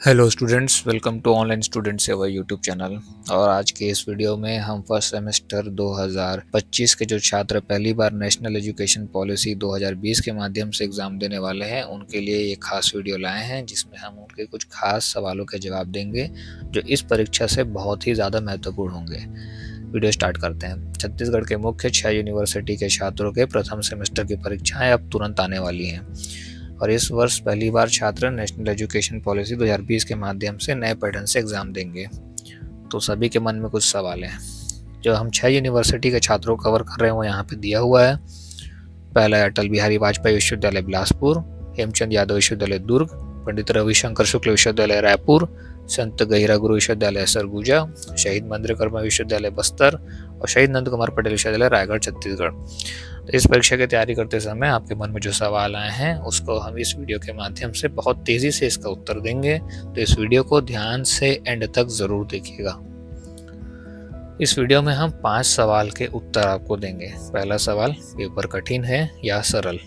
Hello students, welcome to online student सेवा YouTube channel. और आज के इस वीडियो में हम फर्स्ट सेमेस्टर 2025 के जो छात्र पहली बार नेशनल एजुकेशन पॉलिसी 2020 के माध्यम से एग्ज़ाम देने वाले हैं उनके लिए एक खास वीडियो लाए हैं, जिसमें हम उनके कुछ खास सवालों के जवाब देंगे जो इस परीक्षा से बहुत ही ज़्यादा महत्वपूर्ण होंगे। वीडियो स्टार्ट करते हैं। छत्तीसगढ़ के मुख्य 6 यूनिवर्सिटी के छात्रों के प्रथम सेमेस्टर की परीक्षाएं अब तुरंत आने वाली हैं और इस वर्ष पहली बार छात्र नेशनल एजुकेशन पॉलिसी 2020 के माध्यम से नए पैटर्न से एग्ज़ाम देंगे। तो सभी के मन में कुछ सवाल हैं जो हम 6 यूनिवर्सिटी के छात्रों को कवर कर रहे हैं, वो यहाँ पे दिया हुआ है। पहला है अटल बिहारी वाजपेयी विश्वविद्यालय बिलासपुर, हेमचंद यादव विश्वविद्यालय दुर्ग, पंडित रविशंकर शुक्ल विश्वविद्यालय रायपुर, संत गहिरा गुरु विश्वविद्यालय सरगुजा, शहीद महेंद्रकर्मा विश्वविद्यालय बस्तर और शहीद नंद कुमार पटेल विश्वविद्यालय रायगढ़ छत्तीसगढ़। तो इस परीक्षा की तैयारी करते समय आपके मन में जो सवाल आए हैं उसको हम इस वीडियो के माध्यम से बहुत तेज़ी से इसका उत्तर देंगे। तो इस वीडियो को ध्यान से एंड तक ज़रूर देखिएगा। इस वीडियो में हम 5 सवाल के उत्तर आपको देंगे। पहला सवाल, पेपर कठिन है या सरल,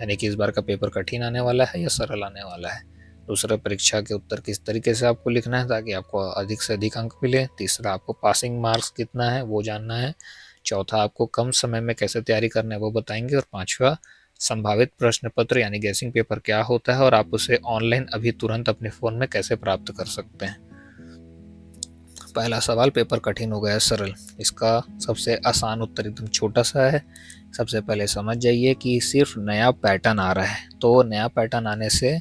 यानी कि इस बार का पेपर कठिन आने वाला है या सरल आने वाला है। दूसरा, परीक्षा के उत्तर किस तरीके से आपको लिखना है ताकि आपको अधिक से अधिक अंक मिले। तीसरा, आपको पासिंग मार्क्स कितना है वो जानना है। चौथा, आपको कम समय में कैसे तैयारी करना है वो बताएंगे। और पांचवा, संभावित प्रश्न पत्र यानी गैसिंग पेपर क्या होता है और आप उसे ऑनलाइन अभी तुरंत अपने फ़ोन में कैसे प्राप्त कर सकते हैं। पहला सवाल, पेपर कठिन हो गया है सरल। इसका सबसे आसान उत्तर एकदम छोटा सा है। सबसे पहले समझ जाइए कि सिर्फ नया पैटर्न आ रहा है, तो नया पैटर्न आने से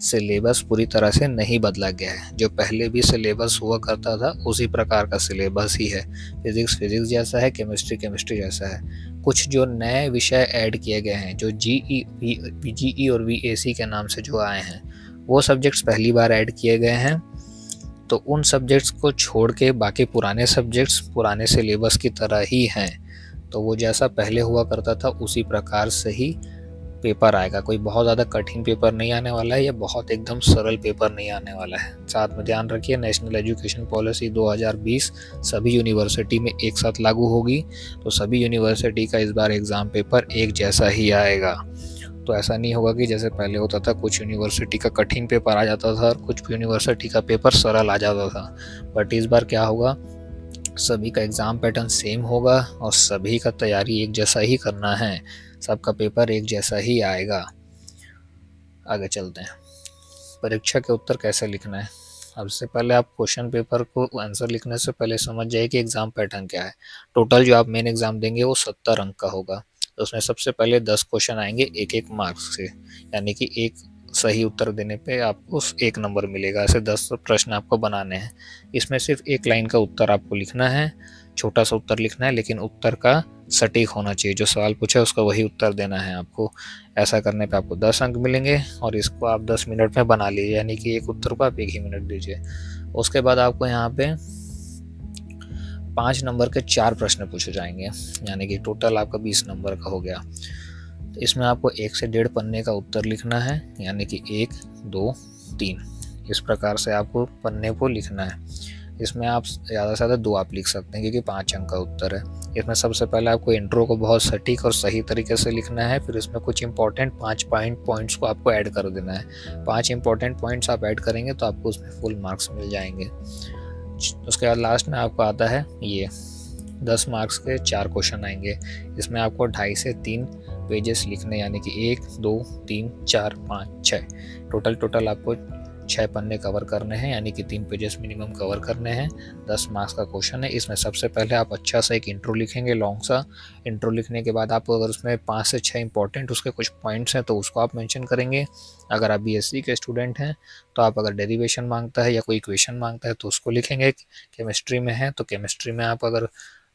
सिलेबस पूरी तरह से नहीं बदला गया है। जो पहले भी सिलेबस हुआ करता था उसी प्रकार का सिलेबस ही है। फिजिक्स फिजिक्स जैसा है, केमिस्ट्री केमिस्ट्री जैसा है। कुछ जो नए विषय ऐड किए गए हैं, जो जीई और वीएसी के नाम से जो आए हैं, वो सब्जेक्ट्स पहली बार ऐड किए गए हैं। तो उन सब्जेक्ट्स को छोड़ के बाकी पुराने सब्जेक्ट्स पुराने सिलेबस की तरह ही हैं। तो वो जैसा पहले हुआ करता था उसी प्रकार से ही पेपर आएगा। कोई बहुत ज़्यादा कठिन पेपर नहीं आने वाला है या बहुत एकदम सरल पेपर नहीं आने वाला है। साथ में ध्यान रखिए, नेशनल एजुकेशन पॉलिसी 2020 सभी यूनिवर्सिटी में एक साथ लागू होगी, तो सभी यूनिवर्सिटी का इस बार एग्ज़ाम पेपर एक जैसा ही आएगा। तो ऐसा नहीं होगा कि जैसे पहले होता था, कुछ यूनिवर्सिटी का कठिन पेपर आ जाता था और कुछ यूनिवर्सिटी का पेपर सरल आ जाता था। बट इस बार क्या होगा, सभी का एग्ज़ाम पैटर्न सेम होगा और सभी का तैयारी एक जैसा ही करना है। सबका पेपर एक जैसा ही आएगा। आगे चलते हैं। परीक्षा के उत्तर कैसे लिखना है। अब से पहले आप क्वेश्चन पेपर को आंसर लिखने से पहले समझ जाइए कि एग्ज़ाम पैटर्न क्या है। टोटल जो आप मेन एग्ज़ाम देंगे वो 70 अंक का होगा। तो उसमें सबसे पहले 10 क्वेश्चन आएंगे एक एक मार्क्स से, यानी कि एक सही उत्तर देने पे आपको 1 नंबर मिलेगा। ऐसे 10 प्रश्न आपको बनाने हैं। इसमें सिर्फ एक लाइन का उत्तर आपको लिखना है, छोटा सा उत्तर लिखना है, लेकिन उत्तर का सटीक होना चाहिए। जो सवाल पूछा है उसका वही उत्तर देना है आपको। ऐसा करने पे आपको 10 अंक मिलेंगे और इसको आप 10 मिनट में बना लीजिए, यानी कि एक उत्तर को आप 1 ही मिनट दीजिए। उसके बाद आपको यहाँ पे 5 नंबर के 4 प्रश्न पूछे जाएंगे, यानी कि टोटल आपका 20 नंबर का हो गया। तो इसमें आपको 1 से 1.5 पन्ने का उत्तर लिखना है, यानी कि 1, 2, 3 इस प्रकार से आपको पन्ने को लिखना है। इसमें आप ज़्यादा से ज़्यादा 2 आप लिख सकते हैं क्योंकि 5 अंक का उत्तर है। इसमें सबसे पहले आपको इंट्रो को बहुत सटीक और सही तरीके से लिखना है, फिर इसमें कुछ इंपॉर्टेंट 5 पॉइंट्स को आपको ऐड कर देना है। 5 इंपॉर्टेंट पॉइंट्स आप ऐड करेंगे तो आपको उसमें फुल मार्क्स मिल जाएंगे। उसके बाद लास्ट में आपको आता है ये 10 मार्क्स के 4 क्वेश्चन आएंगे। इसमें आपको 2.5 से 3 पेजेस लिखने, यानी कि 1, 2, 3, 4, 5, 6 टोटल आपको 6 पन्ने कवर करने हैं, यानी कि 3 पेजेस मिनिमम कवर करने हैं। 10 मार्क्स का क्वेश्चन है। इसमें सबसे पहले आप अच्छा सा एक इंट्रो लिखेंगे, लॉन्ग सा इंट्रो लिखने के बाद आपको अगर उसमें 5 से 6 इंपॉर्टेंट उसके कुछ पॉइंट्स हैं तो उसको आप मेंशन करेंगे। अगर आप बीएससी के स्टूडेंट हैं तो आप अगर डेरिवेशन मांगता है या कोई इक्वेशन मांगता है तो उसको लिखेंगे। केमिस्ट्री में है तो केमिस्ट्री में आप अगर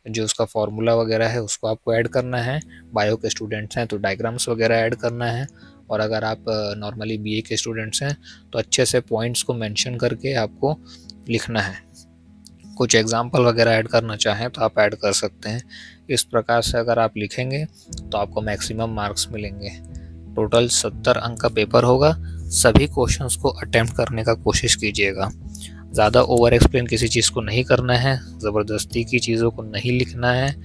जो उसका फॉर्मूला वगैरह है उसको आपको ऐड करना है। बायो के स्टूडेंट्स हैं तो डायग्राम्स वगैरह ऐड करना है। और अगर आप नॉर्मली बीए के स्टूडेंट्स हैं तो अच्छे से पॉइंट्स को मेंशन करके आपको लिखना है। कुछ एग्जांपल वगैरह ऐड करना चाहें तो आप ऐड कर सकते हैं। इस प्रकार से अगर आप लिखेंगे तो आपको मैक्सिमम मार्क्स मिलेंगे। टोटल 70 अंक का पेपर होगा। सभी क्वेश्चंस को अटेम्प्ट करने का कोशिश कीजिएगा। ज़्यादा ओवर एक्सप्लेन किसी चीज़ को नहीं करना है, ज़बरदस्ती की चीज़ों को नहीं लिखना है।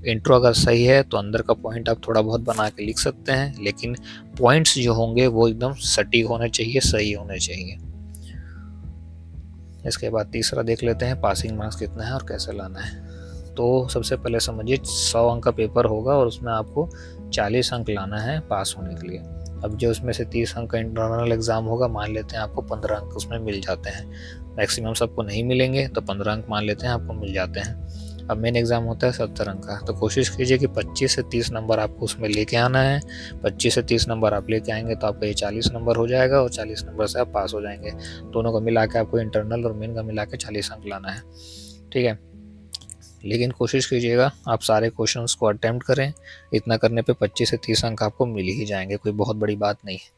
इंट्रो अगर सही है तो अंदर का पॉइंट आप थोड़ा बहुत बना के लिख सकते हैं, लेकिन पॉइंट्स जो होंगे वो एकदम सटीक होने चाहिए, सही होने चाहिए। इसके बाद तीसरा देख लेते हैं पासिंग मार्क्स कितना है और कैसे लाना है। तो सबसे पहले समझिए 100 अंक का पेपर होगा और उसमें आपको 40 अंक लाना है पास होने के लिए। अब जो उसमें से 30 अंक का इंटरनल एग्ज़ाम होगा, मान लेते हैं आपको 15 अंक उसमें मिल जाते हैं। मैक्सिमम सबको नहीं मिलेंगे तो 15 अंक मान लेते हैं आपको मिल जाते हैं। अब मेन एग्ज़ाम होता है 70 अंक का, तो कोशिश कीजिए कि 25 से 30 नंबर आपको उसमें लेके आना है। 25 से 30 नंबर आप लेके आएंगे तो आपका ये 40 नंबर हो जाएगा और 40 नंबर से आप पास हो जाएंगे। दोनों को मिला के आपको इंटरनल और मेन का मिला के 40 अंक लाना है, ठीक है। लेकिन कोशिश कीजिएगा आप सारे क्वेश्चंस को अटेम्प्ट करें। इतना करने पे 25 से 30 अंक आपको मिल ही जाएंगे, कोई बहुत बड़ी बात नहीं है।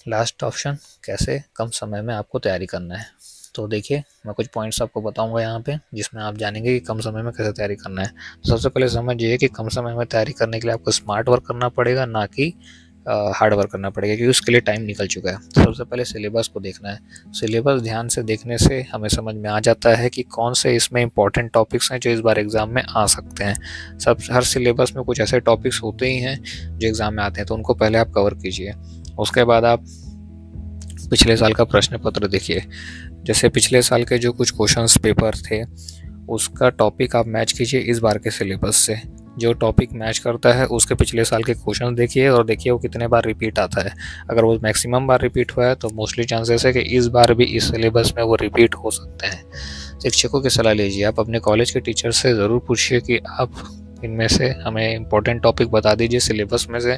लास्ट ऑप्शन, कैसे कम समय में आपको तैयारी करना है। तो देखिए मैं कुछ पॉइंट्स आपको बताऊंगा यहाँ पे जिसमें आप जानेंगे कि कम समय में कैसे तैयारी करना है। तो सबसे पहले समझिए कि कम समय में तैयारी करने के लिए आपको स्मार्ट वर्क करना पड़ेगा, ना कि हार्ड वर्क करना पड़ेगा, क्योंकि उसके लिए टाइम निकल चुका है। तो सबसे पहले सिलेबस को देखना है। सिलेबस ध्यान से देखने से हमें समझ में आ जाता है कि कौन से इसमें इंपॉर्टेंट टॉपिक्स हैं जो इस बार एग्ज़ाम में आ सकते हैं। हर सिलेबस में कुछ ऐसे टॉपिक्स होते ही हैं जो एग्ज़ाम में आते हैं, तो उनको पहले आप कवर कीजिए। उसके बाद आप पिछले साल का प्रश्न पत्र देखिए। जैसे पिछले साल के जो कुछ क्वेश्चंस पेपर थे उसका टॉपिक आप मैच कीजिए इस बार के सिलेबस से। जो टॉपिक मैच करता है उसके पिछले साल के क्वेश्चन देखिए और देखिए वो कितने बार रिपीट आता है। अगर वो मैक्सिमम बार रिपीट हुआ है तो मोस्टली चांसेस है कि इस बार भी इस सिलेबस में वो रिपीट हो सकते हैं। शिक्षकों की सलाह लीजिए, आप अपने कॉलेज के टीचर से ज़रूर पूछिए कि आप इनमें से हमें इम्पोर्टेंट टॉपिक बता दीजिए, सिलेबस में से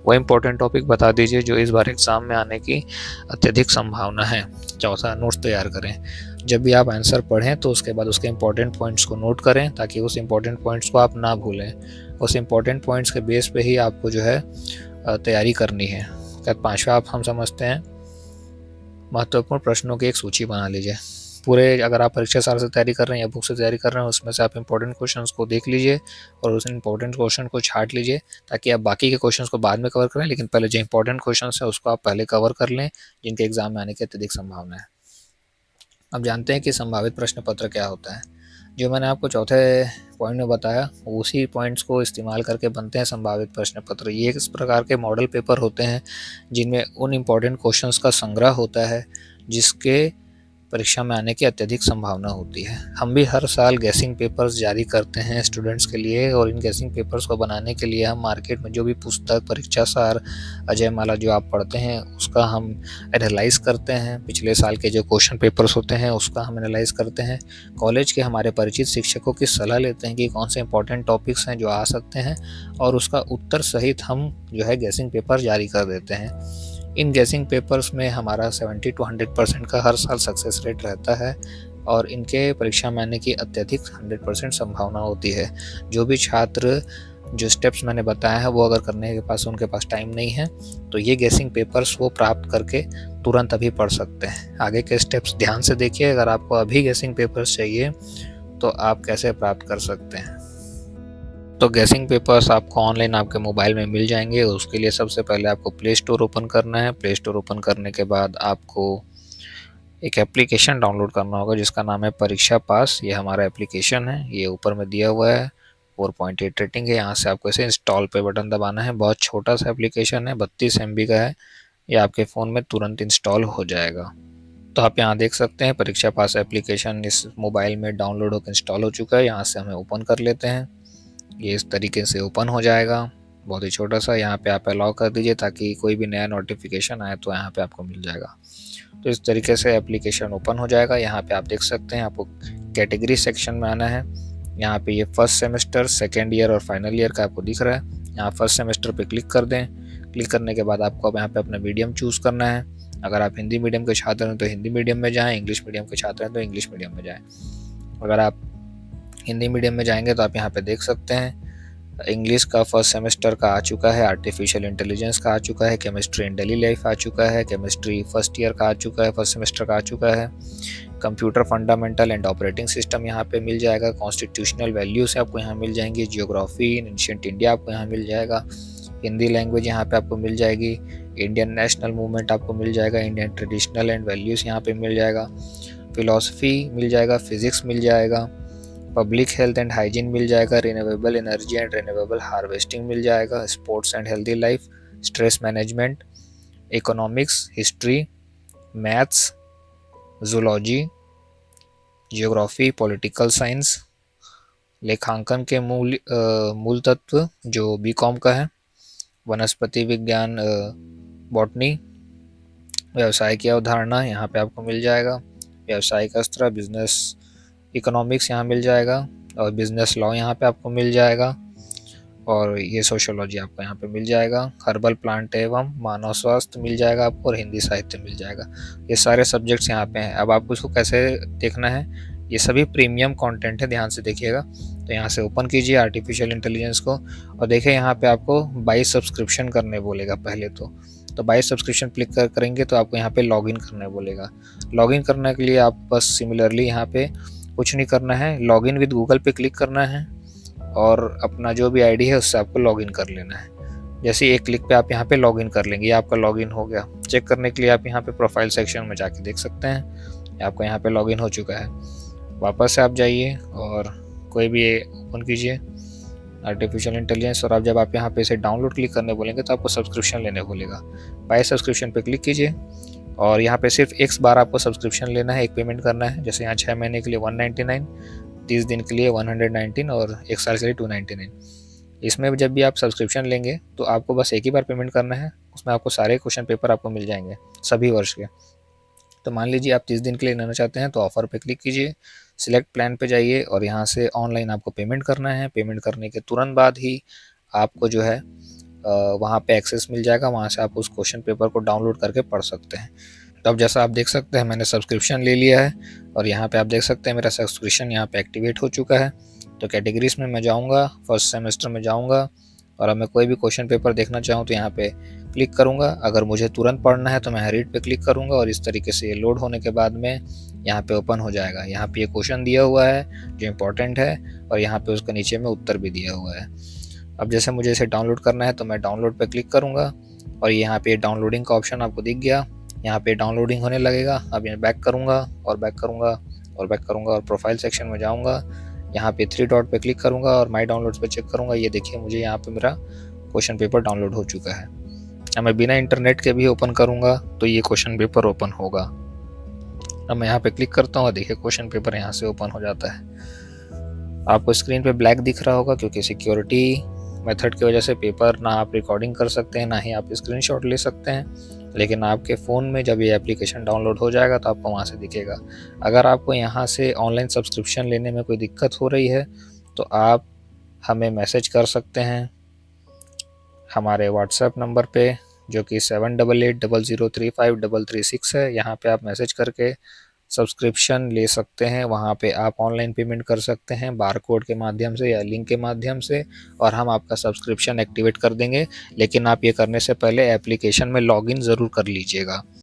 वो इम्पोर्टेंट टॉपिक बता दीजिए जो इस बार एग्ज़ाम में आने की अत्यधिक संभावना है। चौथा, नोट्स तैयार करें। जब भी आप आंसर पढ़ें तो उसके बाद उसके इम्पोर्टेंट पॉइंट्स को नोट करें ताकि उस इम्पोर्टेंट पॉइंट्स को आप ना भूलें। उस इम्पोर्टेंट पॉइंट्स के बेस पे ही आपको जो है तैयारी करनी है। पाँचवा आप हम समझते हैं महत्वपूर्ण प्रश्नों की एक सूची बना लीजिए। पूरे अगर आप परीक्षा साल से तैयारी कर रहे हैं या बुक से तैयारी कर रहे हैं उसमें से आप इंपॉर्टेंट क्वेश्चंस को देख लीजिए और उस इंपॉर्टेंट क्वेश्चन को छांट लीजिए ताकि आप बाकी के क्वेश्चंस को बाद में कवर करें, लेकिन पहले जो इंपॉर्टेंट क्वेश्चंस है उसको आप पहले कवर कर लें जिनके एग्जाम में आने की अत्यधिक संभावना है। अब जानते हैं कि संभावित प्रश्न पत्र क्या होता है। जो मैंने आपको चौथे पॉइंट में बताया उसी पॉइंट्स को इस्तेमाल करके बनते हैं संभावित प्रश्न पत्र। ये इस प्रकार के मॉडल पेपर होते हैं जिनमें उन इम्पोर्टेंट क्वेश्चंस का संग्रह होता है जिसके परीक्षा में आने की अत्यधिक संभावना होती है। हम भी हर साल गैसिंग पेपर्स जारी करते हैं स्टूडेंट्स के लिए और इन गैसिंग पेपर्स को बनाने के लिए हम मार्केट में जो भी पुस्तक, परीक्षा सार, अजय माला जो आप पढ़ते हैं उसका हम एनालाइज करते हैं। पिछले साल के जो क्वेश्चन पेपर्स होते हैं उसका हम एनालाइज करते हैं। कॉलेज के हमारे परिचित शिक्षकों की सलाह लेते हैं कि कौन से इंपॉर्टेंट टॉपिक्स हैं जो आ सकते हैं और उसका उत्तर सहित हम जो है गैसिंग पेपर जारी कर देते हैं। इन गैसिंग पेपर्स में हमारा 70 to 100% का हर साल सक्सेस रेट रहता है और इनके परीक्षा में आने की अत्यधिक 100% संभावना होती है। जो भी छात्र जो स्टेप्स मैंने बताया है वो अगर करने के पास उनके पास टाइम नहीं है तो ये गैसिंग पेपर्स वो प्राप्त करके तुरंत अभी पढ़ सकते हैं। आगे के स्टेप्स ध्यान से देखिए। अगर आपको अभी गैसिंग पेपर्स चाहिए तो आप कैसे प्राप्त कर सकते हैं। तो गैसिंग पेपर्स आपको ऑनलाइन आपके मोबाइल में मिल जाएंगे। उसके लिए सबसे पहले आपको प्ले स्टोर ओपन करना है। प्ले स्टोर ओपन करने के बाद आपको एक एप्लीकेशन डाउनलोड करना होगा जिसका नाम है परीक्षा पास। ये हमारा एप्लीकेशन है, ये ऊपर में दिया हुआ है, 4.8 रेटिंग है। यहाँ से आपको इसे इंस्टॉल पे बटन दबाना है। बहुत छोटा सा एप्लीकेशन है, 32 MB का है। ये आपके फ़ोन में तुरंत इंस्टॉल हो जाएगा। तो आप यहाँ देख सकते हैं परीक्षा पास एप्लीकेशन इस मोबाइल में डाउनलोड होकर इंस्टॉल हो चुका है। यहाँ से हमें ओपन कर लेते हैं। ये इस तरीके से ओपन हो जाएगा, बहुत ही छोटा सा। यहाँ पे आप अलाउ कर दीजिए ताकि कोई भी नया नोटिफिकेशन आए तो यहाँ पे आपको मिल जाएगा। तो इस तरीके से एप्लीकेशन ओपन हो जाएगा। यहाँ पे आप देख सकते हैं आपको कैटेगरी सेक्शन में आना है। यहाँ पे ये फर्स्ट सेमेस्टर, सेकेंड ईयर और फाइनल ईयर का आपको दिख रहा है। यहाँ फर्स्ट सेमेस्टर पे क्लिक कर दें। क्लिक करने के बाद आपको अब यहाँ पे अपना मीडियम चूज़ करना है। अगर आप हिंदी मीडियम के छात्र हैं तो हिंदी मीडियम में जाएँ, इंग्लिश मीडियम के छात्र हैं तो इंग्लिश मीडियम में जाएँ। अगर आप हिंदी मीडियम में जाएंगे तो आप यहाँ पे देख सकते हैं इंग्लिश का फर्स्ट सेमेस्टर का आ चुका है, आर्टिफिशियल इंटेलिजेंस का आ चुका है, केमिस्ट्री इन डेली लाइफ आ चुका है, केमिस्ट्री फर्स्ट ईयर का आ चुका है, फर्स्ट सेमेस्टर का आ चुका है, computer fundamental and operating system यहाँ पे मिल जाएगा, कॉन्स्टिट्यूशनल वैल्यूज़ आपको यहाँ मिल जाएंगी, जियोग्राफी इन एंशिएंट इंडिया आपको यहाँ मिल जाएगा, हिंदी लैंग्वेज यहाँ पे आपको मिल जाएगी, इंडियन नेशनल मूवमेंट आपको मिल जाएगा, इंडियन ट्रेडिशनल एंड वैल्यूज़ यहाँ पे मिल जाएगा, फिलॉसफी मिल जाएगा, फिजिक्स मिल जाएगा, पब्लिक हेल्थ एंड हाइजीन मिल जाएगा, renewable energy and renewable harvesting मिल जाएगा, sports and healthy life, stress management, economics, history, maths, zoology, geography, political science, लेखांकन के मूल तत्व जो बीकॉम का है, वनस्पति विज्ञान बॉटनी, व्यवसाय की अवधारणा यहाँ पे आपको मिल जाएगा, व्यवसायिक अस्त्र बिजनेस इकोनॉमिक्स यहाँ मिल जाएगा, और बिजनेस लॉ यहाँ पे आपको मिल जाएगा, और ये सोशियोलॉजी आपको यहाँ पे मिल जाएगा। हर्बल प्लांट एवं मानव स्वास्थ्य मिल जाएगा आपको, और हिंदी साहित्य मिल जाएगा। ये सारे सब्जेक्ट्स यहाँ पे हैं। अब आपको इसको कैसे देखना है, ये सभी प्रीमियम कंटेंट है, ध्यान से देखिएगा। तो यहाँ से ओपन कीजिए आर्टिफिशियल इंटेलिजेंस को, और देखिए यहाँ पे आपको बाई सब्सक्रिप्शन करने बोलेगा पहले तो बाई सब्सक्रिप्शन क्लिक करेंगे तो आपको यहाँ पे लॉगिन करने बोलेगा। लॉगिन करने के लिए आप बस सिमिलरली यहाँ पे कुछ नहीं करना है, लॉगिन विद गूगल पे क्लिक करना है और अपना जो भी आईडी है उससे आपको लॉगिन कर लेना है। जैसे एक क्लिक पे आप यहाँ पे लॉगिन कर लेंगे, ये आपका लॉगिन हो गया। चेक करने के लिए आप यहाँ पे प्रोफाइल सेक्शन में जाके देख सकते हैं, आपको यहाँ पे लॉगिन हो चुका है। वापस से आप जाइए और कोई भी ओपन कीजिए आर्टिफिशियल इंटेलिजेंस, और अब जब आप यहाँ पे इसे डाउनलोड क्लिक करने बोलेंगे तो आपको सब्सक्रिप्शन लेने बोलेगा। बाय सब्सक्रिप्शन पे क्लिक कीजिए, और यहाँ पे सिर्फ एक बार आपको सब्सक्रिप्शन लेना है, एक पेमेंट करना है। जैसे यहाँ 6 महीने के लिए 199, 30 दिन के लिए 119 और 1 साल के लिए 299। इसमें जब भी आप सब्सक्रिप्शन लेंगे तो आपको बस एक ही बार पेमेंट करना है, उसमें आपको सारे क्वेश्चन पेपर आपको मिल जाएंगे सभी वर्ष के। तो मान लीजिए आप 30 दिन के लिए लेना चाहते हैं तो ऑफ़र पे क्लिक कीजिए, सिलेक्ट प्लान पे जाइए, और यहाँ से ऑनलाइन आपको पेमेंट करना है। पेमेंट करने के तुरंत बाद ही आपको जो है वहाँ पे एक्सेस मिल जाएगा, वहाँ से आप उस क्वेश्चन पेपर को डाउनलोड करके पढ़ सकते हैं। तो अब जैसा आप देख सकते हैं मैंने सब्सक्रिप्शन ले लिया है, और यहाँ पे आप देख सकते हैं मेरा सब्सक्रिप्शन यहाँ पे एक्टिवेट हो चुका है। तो कैटेगरीज में मैं जाऊँगा, फर्स्ट सेमेस्टर में जाऊँगा, और अब मैं कोई भी क्वेश्चन पेपर देखना चाहूँ तो यहाँ पे क्लिक करूँगा। अगर मुझे तुरंत पढ़ना है तो मैं रीड पे क्लिक करूँगा, और इस तरीके से ये लोड होने के बाद में यहाँ पे ओपन हो जाएगा। यहाँ पे ये क्वेश्चन दिया हुआ है जो इम्पोर्टेंट है, और यहाँ पे उसके नीचे में उत्तर भी दिया हुआ है। अब जैसे मुझे इसे डाउनलोड करना है तो मैं डाउनलोड पे क्लिक करूँगा, और यहाँ पे डाउनलोडिंग का ऑप्शन आपको दिख गया। यहाँ पे डाउनलोडिंग होने लगेगा। अब ये बैक करूँगा और बैक करूँगा और बैक करूँगा, और प्रोफाइल सेक्शन में जाऊँगा, यहाँ पे 3 डॉट पे क्लिक करूँगा और माई डाउनलोड्स पे चेक करूँगा। ये देखिए मुझे यहाँ पे मेरा क्वेश्चन पेपर डाउनलोड हो चुका है। अब मैं बिना इंटरनेट के भी ओपन करूँगा तो ये क्वेश्चन पेपर ओपन होगा। अब मैं यहाँ पे क्लिक करता हूँ, देखिए क्वेश्चन पेपर यहाँ से ओपन हो जाता है। आपको स्क्रीन पे ब्लैक दिख रहा होगा क्योंकि सिक्योरिटी मेथड की वजह से पेपर ना आप रिकॉर्डिंग कर सकते हैं, ना ही आप स्क्रीनशॉट ले सकते हैं। लेकिन आपके फ़ोन में जब ये एप्लीकेशन डाउनलोड हो जाएगा तो आपको वहाँ से दिखेगा। अगर आपको यहाँ से ऑनलाइन सब्सक्रिप्शन लेने में कोई दिक्कत हो रही है तो आप हमें मैसेज कर सकते हैं हमारे व्हाट्सएप नंबर पे, जो कि 7880035336 है। यहाँ पे आप मैसेज करके सब्सक्रिप्शन ले सकते हैं। वहाँ पे आप ऑनलाइन पेमेंट कर सकते हैं बारकोड के माध्यम से या लिंक के माध्यम से, और हम आपका सब्सक्रिप्शन एक्टिवेट कर देंगे। लेकिन आप ये करने से पहले एप्लीकेशन में लॉगिन ज़रूर कर लीजिएगा।